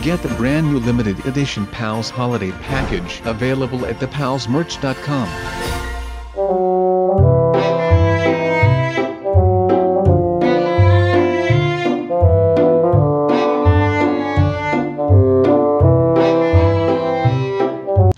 get the brand new limited edition Pals Holiday Package available at thepalsmerch.com.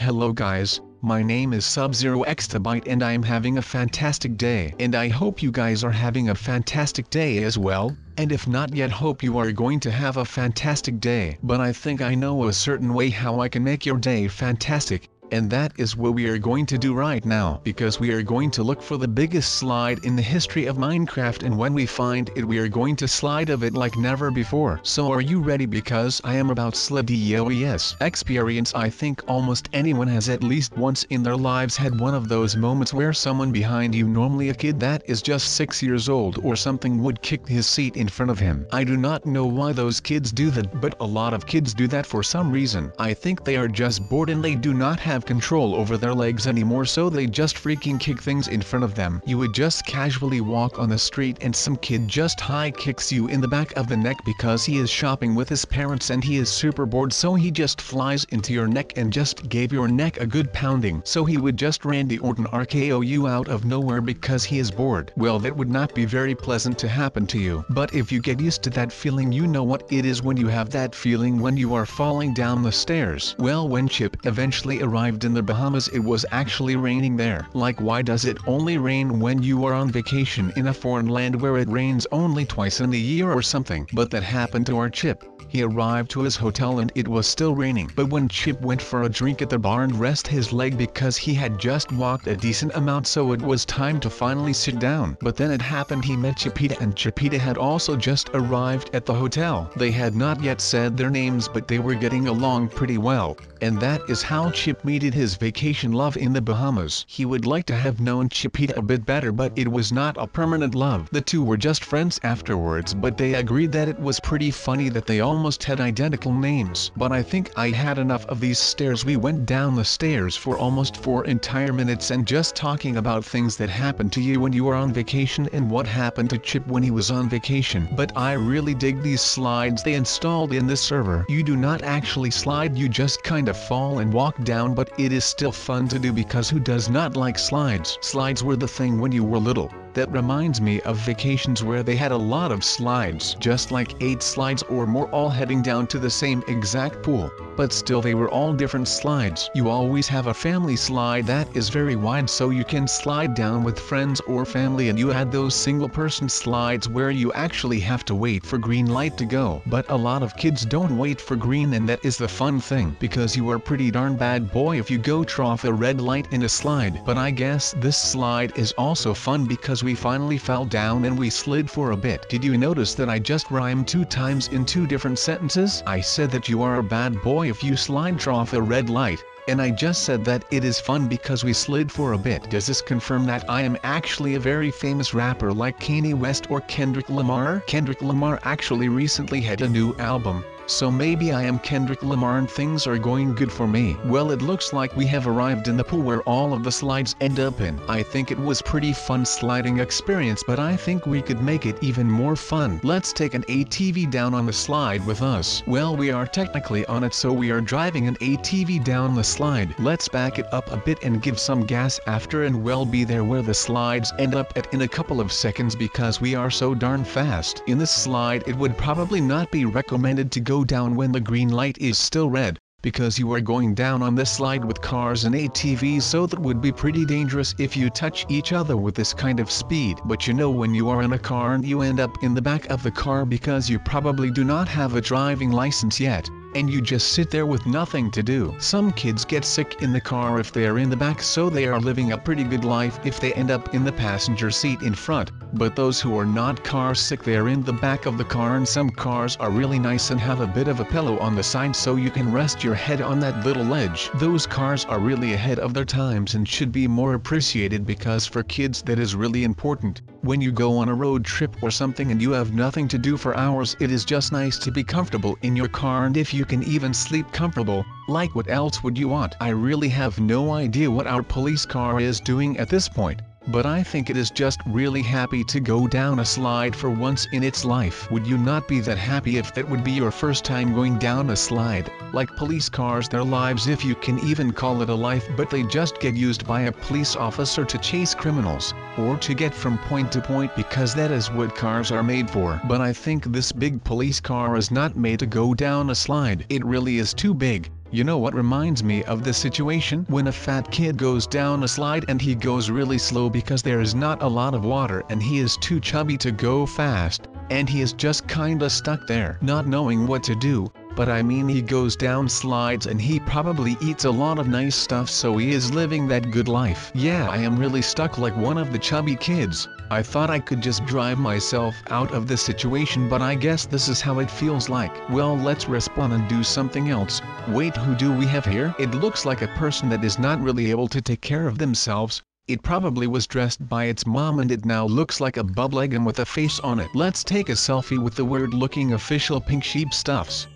Hello guys, my name is Sub-Zero Exabyte and I am having a fantastic day. And I hope you guys are having a fantastic day as well. And if not yet, hope you are going to have a fantastic day. But I think I know a certain way how I can make your day fantastic. And that is what we are going to do right now, because we are going to look for the biggest slide in the history of Minecraft, and when we find it we are going to slide of it like never before. So are you ready? Because I am about yes experience. I think almost anyone has at least once in their lives had one of those moments where someone behind you, normally a kid that is just 6 years old or something, would kick his seat in front of him. I do not know why those kids do that, but a lot of kids do that for some reason. I think they are just bored and they do not have control over their legs anymore, so they just freaking kick things in front of them. You would just casually walk on the street and some kid just high kicks you in the back of the neck because he is shopping with his parents and he is super bored, so he just flies into your neck and just gave your neck a good pounding. So he would just Randy Orton RKO you out of nowhere because he is bored. Well, that would not be very pleasant to happen to you. But if you get used to that feeling, you know what it is when you have that feeling when you are falling down the stairs. Well, when Chip eventually arrived in the Bahamas, it was actually raining there. Like, why does it only rain when you are on vacation in a foreign land where it rains only twice in a year or something? But that happened to our Chip. He arrived to his hotel and it was still raining. But when Chip went for a drink at the bar and rest his leg because he had just walked a decent amount, so it was time to finally sit down. But then it happened, he met Chipita, and Chipita had also just arrived at the hotel. They had not yet said their names, but they were getting along pretty well. And that is how Chip meted his vacation love in the Bahamas. He would like to have known Chipita a bit better, but it was not a permanent love. The two were just friends afterwards, but they agreed that it was pretty funny that they almost had identical names. But I think I had enough of these stairs. We went down the stairs for almost 4 entire minutes and just talking about things that happened to you when you were on vacation and what happened to Chip when he was on vacation. But I really dig these slides they installed in this server. You do not actually slide, you just kind of fall and walk down, but it is still fun to do because who does not like slides? Slides were the thing when you were little. That reminds me of vacations where they had a lot of slides, just like 8 slides or more, all heading down to the same exact pool. But still, they were all different slides. You always have a family slide that is very wide, so you can slide down with friends or family, and you had those single person slides where you actually have to wait for green light to go. But a lot of kids don't wait for green, and that is the fun thing, because you are pretty darn bad boy if you go trough a red light in a slide. But I guess this slide is also fun because we finally fell down and we slid for a bit. Did you notice that I just rhymed 2 times in 2 different sentences? I said that you are a bad boy if you slide trough a red light, and I just said that it is fun because we slid for a bit. Does this confirm that I am actually a very famous rapper like Kanye West or Kendrick Lamar? Kendrick Lamar actually recently had a new album, so maybe I am Kendrick Lamar and things are going good for me. Well, it looks like we have arrived in the pool where all of the slides end up in. I think it was pretty fun sliding experience, but I think we could make it even more fun. Let's take an ATV down on the slide with us. Well, we are technically on it, so we are driving an ATV down the slide. Let's back it up a bit and give some gas after, and we'll be there where the slides end up at in a couple of seconds because we are so darn fast. In this slide, it would probably not be recommended to go down when the green light is still red, because you are going down on this slide with cars and ATVs, so that would be pretty dangerous if you touch each other with this kind of speed. But you know, when you are in a car and you end up in the back of the car because you probably do not have a driving license yet, and you just sit there with nothing to do. Some kids get sick in the car if they are in the back, so they are living a pretty good life if they end up in the passenger seat in front. But those who are not car sick, they are in the back of the car, and some cars are really nice and have a bit of a pillow on the side so you can rest your head on that little ledge. Those cars are really ahead of their times and should be more appreciated, because for kids that is really important. When you go on a road trip or something and you have nothing to do for hours, it is just nice to be comfortable in your car, and if you can even sleep comfortable, like what else would you want? I really have no idea what our police car is doing at this point. but I think it is just really happy to go down a slide for once in its life. Would you not be that happy if that would be your first time going down a slide? Like police cars, their lives, if you can even call it a life, but they just get used by a police officer to chase criminals, or to get from point to point, because that is what cars are made for. But I think this big police car is not made to go down a slide. It really is too big. You know what reminds me of this situation? When a fat kid goes down a slide and he goes really slow because there is not a lot of water and he is too chubby to go fast, and he is just kinda stuck there, not knowing what to do. But I mean, he goes down slides and he probably eats a lot of nice stuff, so he is living that good life. Yeah, I am really stuck like one of the chubby kids. I thought I could just drive myself out of this situation, but I guess this is how it feels like. Well, let's respond and do something else. Wait, who do we have here? It looks like a person that is not really able to take care of themselves. It probably was dressed by its mom and it now looks like a bub legging with a face on it. Let's take a selfie with the weird looking official pink sheep stuffs.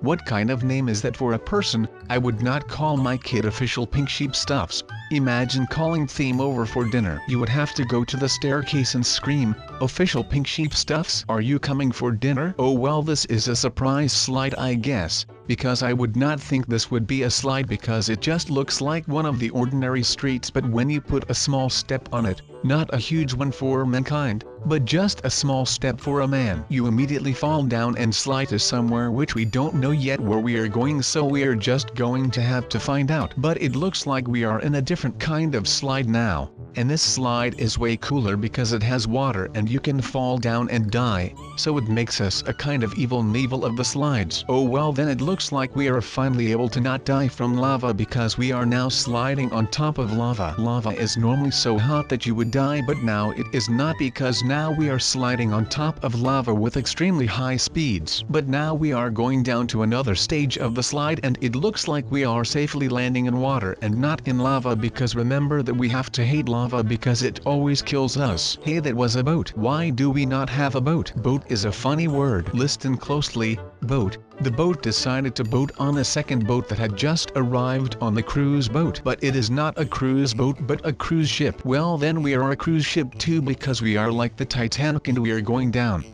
What kind of name is that for a person? I would not call my kid official pink sheep stuffs. Imagine calling theme over for dinner. You would have to go to the staircase and scream, "Official pink sheep stuffs, are you coming for dinner?" Oh well, this is a surprise slide, I guess, because I would not think this would be a slide because it just looks like one of the ordinary streets, but when you put a small step on it, not a huge one for mankind, but just a small step for a man, you immediately fall down and slide to somewhere which we don't know yet where we are going, so we are just going to have to find out. But it looks like we are in a different kind of slide now, and this slide is way cooler because it has water and you can fall down and die, so it makes us a kind of evil Knievel of the slides. Oh well, then it looks like we are finally able to not die from lava because we are now sliding on top of lava. Lava is normally so hot that you would die, but now it is not, because now we are sliding on top of lava with extremely high speeds. But now we are going down to another stage of the slide and it looks like we are safely landing in water and not in lava, because remember that we have to hate lava because it always kills us. Hey, that was a boat. Why do we not have a boat? Boat is a funny word. Listen closely. Boat. The boat decided to boat on a second boat that had just arrived on the cruise boat. But it is not a cruise boat but a cruise ship. Well, then we are a cruise ship too, because we are like the Titanic and we are going down.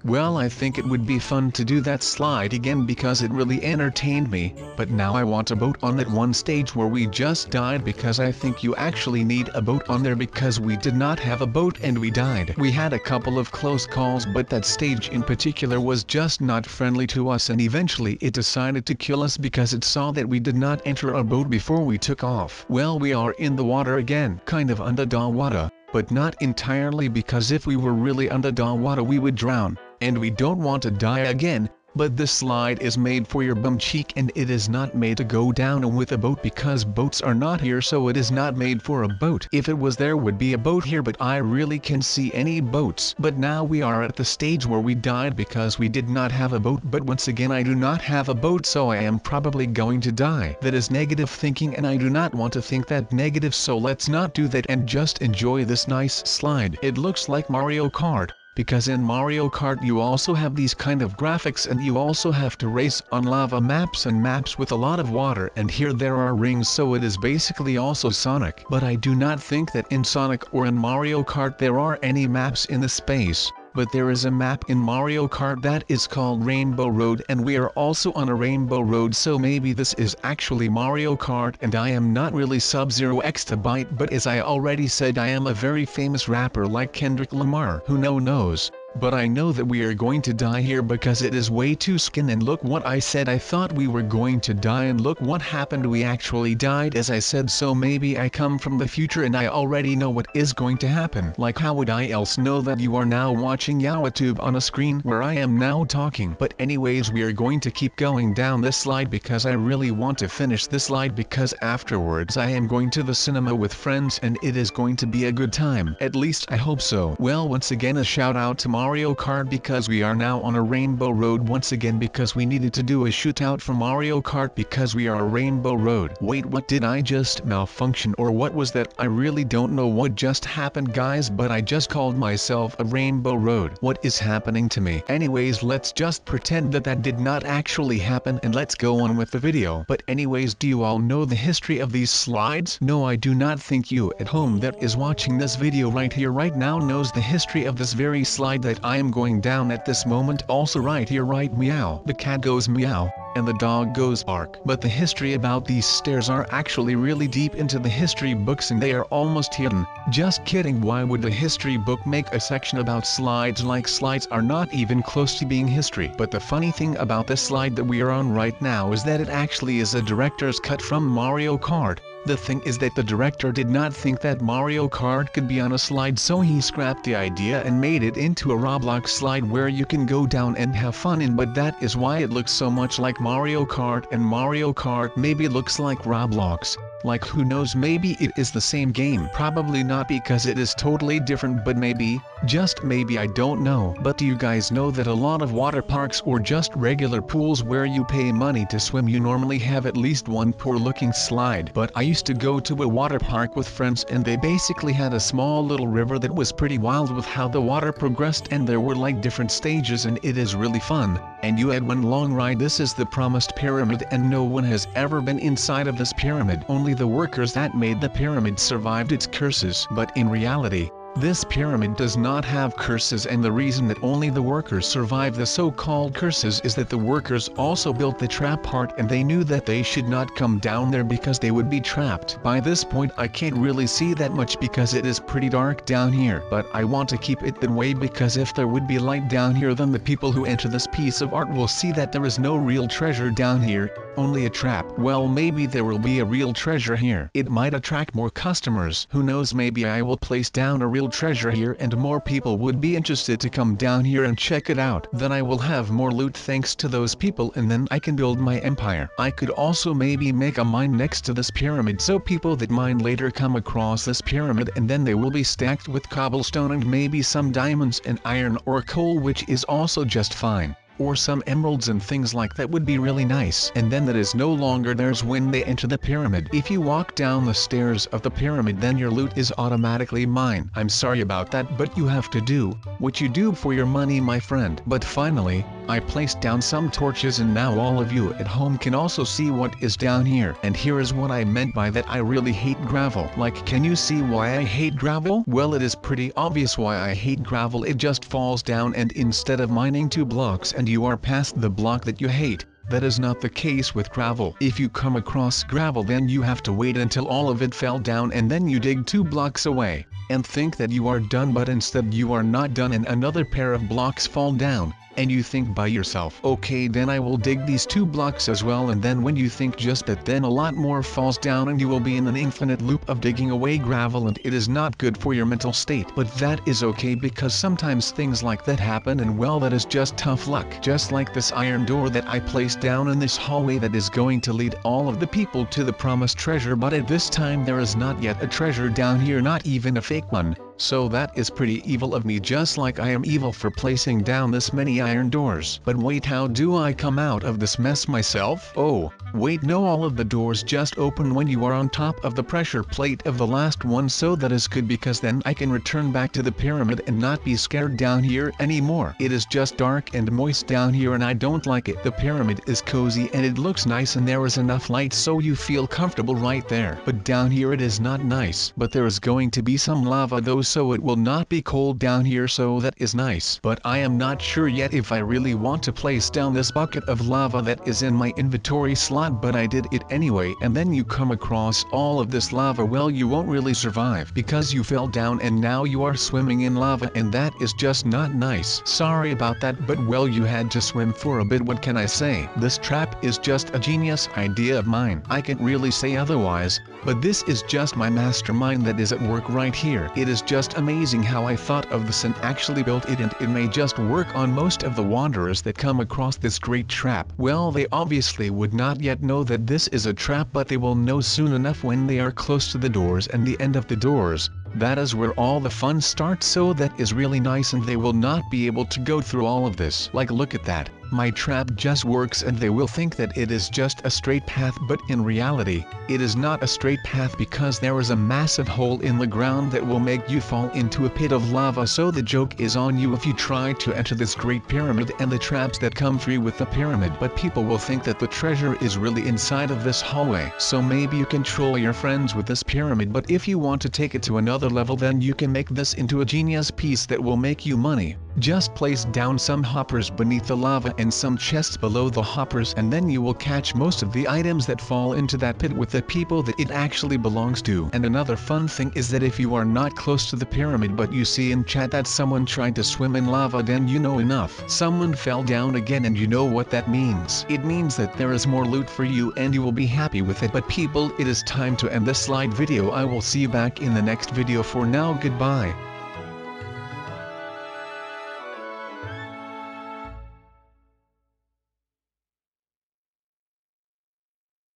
Well, I think it would be fun to do that slide again because it really entertained me, but now I want a boat on that one stage where we just died, because I think you actually need a boat on there because we did not have a boat and we died. We had a couple of close calls, but that stage in particular was just not friendly to us, and eventually it decided to kill us because it saw that we did not enter a boat before we took off. Well, we are in the water again, kind of under the water, but not entirely, because if we were really under the water we would drown. And we don't want to die again, but this slide is made for your bum cheek and it is not made to go down with a boat because boats are not here, so it is not made for a boat. If it was, there would be a boat here, but I really can't see any boats. But now we are at the stage where we died because we did not have a boat, but once again I do not have a boat, so I am probably going to die. That is negative thinking and I do not want to think that negative, so let's not do that and just enjoy this nice slide. It looks like Mario Kart, because in Mario Kart you also have these kind of graphics and you also have to race on lava maps and maps with a lot of water, and here there are rings, so it is basically also Sonic. But I do not think that in Sonic or in Mario Kart there are any maps in the space. But there is a map in Mario Kart that is called Rainbow Road, and we are also on a Rainbow Road, so maybe this is actually Mario Kart, and I am not really Sub-Zero Exabyte, but as I already said, I am a very famous rapper like Kendrick Lamar. Who knows? But I know that we are going to die here because it is way too skin, and look what I said, I thought we were going to die and look what happened, we actually died as I said, so maybe I come from the future and I already know what is going to happen. Like how would I else know that you are now watching YouTube on a screen where I am now talking? But anyways, we are going to keep going down this slide because I really want to finish this slide, because afterwards I am going to the cinema with friends and it is going to be a good time. At least I hope so. Well, once again a shout out to Mario Kart because we are now on a rainbow road once again because we needed to do a shootout for Mario Kart because we are a rainbow road. Wait, what did I just malfunction or what was that? I really don't know what just happened guys, but I just called myself a rainbow road. What is happening to me? Anyways, let's just pretend that that did not actually happen and let's go on with the video. But anyways, do you all know the history of these slides? No, I do not think you at home that is watching this video right here right now knows the history of this very slide that I am going down at this moment. Also right here, right, meow, the cat goes meow and the dog goes bark. But the history about these stairs are actually really deep into the history books and they are almost hidden. Just kidding, why would the history book make a section about slides? Like, slides are not even close to being history. But the funny thing about this slide that we are on right now is that it actually is a director's cut from Mario Kart. The thing is that the director did not think that Mario Kart could be on a slide, so he scrapped the idea and made it into a Roblox slide where you can go down and have fun in. But that is why it looks so much like Mario Kart, and Mario Kart maybe looks like Roblox. Like, who knows, maybe it is the same game. Probably not, because it is totally different, but maybe, just maybe, I don't know. But do you guys know that a lot of water parks or just regular pools where you pay money to swim, you normally have at least one poor looking slide? But I used to go to a water park with friends and they basically had a small little river that was pretty wild with how the water progressed, and there were like different stages and it is really fun. And you had one long ride. This is the promised pyramid and no one has ever been inside of this pyramid. Only the workers that made the pyramid survived its curses. But in reality, this pyramid does not have curses, and the reason that only the workers survive the so-called curses is that the workers also built the trap part and they knew that they should not come down there because they would be trapped. By this point I can't really see that much because it is pretty dark down here, but I want to keep it that way because if there would be light down here, then the people who enter this piece of art will see that there is no real treasure down here, only a trap. Well, maybe there will be a real treasure here. It might attract more customers. Who knows, maybe I will place down a real treasure here and more people would be interested to come down here and check it out. Then I will have more loot thanks to those people, and then I can build my empire. I could also maybe make a mine next to this pyramid so people that mine later come across this pyramid and then they will be stacked with cobblestone and maybe some diamonds and iron or coal, which is also just fine. Or some emeralds and things like that would be really nice. And then that is no longer theirs when they enter the pyramid. If you walk down the stairs of the pyramid, then your loot is automatically mine. I'm sorry about that, but you have to do what you do for your money, my friend. But finally, I placed down some torches and now all of you at home can also see what is down here. And here is what I meant by that. I really hate gravel. Like, can you see why I hate gravel? Well, it is pretty obvious why I hate gravel. It just falls down, and instead of mining 2 blocks and you are past the block that you hate. That is not the case with gravel. If you come across gravel, then you have to wait until all of it fell down and then you dig 2 blocks away and think that you are done, but instead you are not done and another pair of blocks fall down. And you think by yourself, okay, then I will dig these 2 blocks as well, and then when you think just that, then a lot more falls down and you will be in an infinite loop of digging away gravel, and it is not good for your mental state. But that is okay because sometimes things like that happen, and well, that is just tough luck. Just like this iron door that I placed down in this hallway that is going to lead all of the people to the promised treasure, but at this time there is not yet a treasure down here, not even a fake one. So that is pretty evil of me, just like I am evil for placing down this many iron doors. But wait, how do I come out of this mess myself? Oh, wait, no, all of the doors just open when you are on top of the pressure plate of the last one, so that is good because then I can return back to the pyramid and not be scared down here anymore. It is just dark and moist down here and I don't like it. The pyramid is cozy and it looks nice and there is enough light so you feel comfortable right there. But down here it is not nice. But there is going to be some lava though, so it will not be cold down here, so that is nice. But I am not sure yet if I really want to place down this bucket of lava that is in my inventory slot, but I did it anyway. And then you come across all of this lava, well, you won't really survive because you fell down and now you are swimming in lava, and that is just not nice. Sorry about that, but well, you had to swim for a bit. What can I say? This trap is just a genius idea of mine. I can't really say otherwise, but this is just my mastermind that is at work right here. It is just amazing how I thought of this and actually built it, and it may just work on most of the wanderers that come across this great trap. Well, they obviously would not yet know that this is a trap, but they will know soon enough when they are close to the doors and the end of the doors. That is where all the fun starts, so that is really nice, and they will not be able to go through all of this. Like, look at that, my trap just works, and they will think that it is just a straight path, but in reality, it is not a straight path because there is a massive hole in the ground that will make you fall into a pit of lava. So the joke is on you if you try to enter this great pyramid and the traps that come free with the pyramid, but people will think that the treasure is really inside of this hallway. So maybe you can troll your friends with this pyramid, but if you want to take it to another level, then you can make this into a genius piece that will make you money. Just place down some hoppers beneath the lava and some chests below the hoppers, and then you will catch most of the items that fall into that pit with the people that it actually belongs to. And another fun thing is that if you are not close to the pyramid but you see in chat that someone tried to swim in lava, then you know enough. Someone fell down again, and you know what that means. It means that there is more loot for you and you will be happy with it. But people, it is time to end this slide video. I will see you back in the next video. For now, goodbye.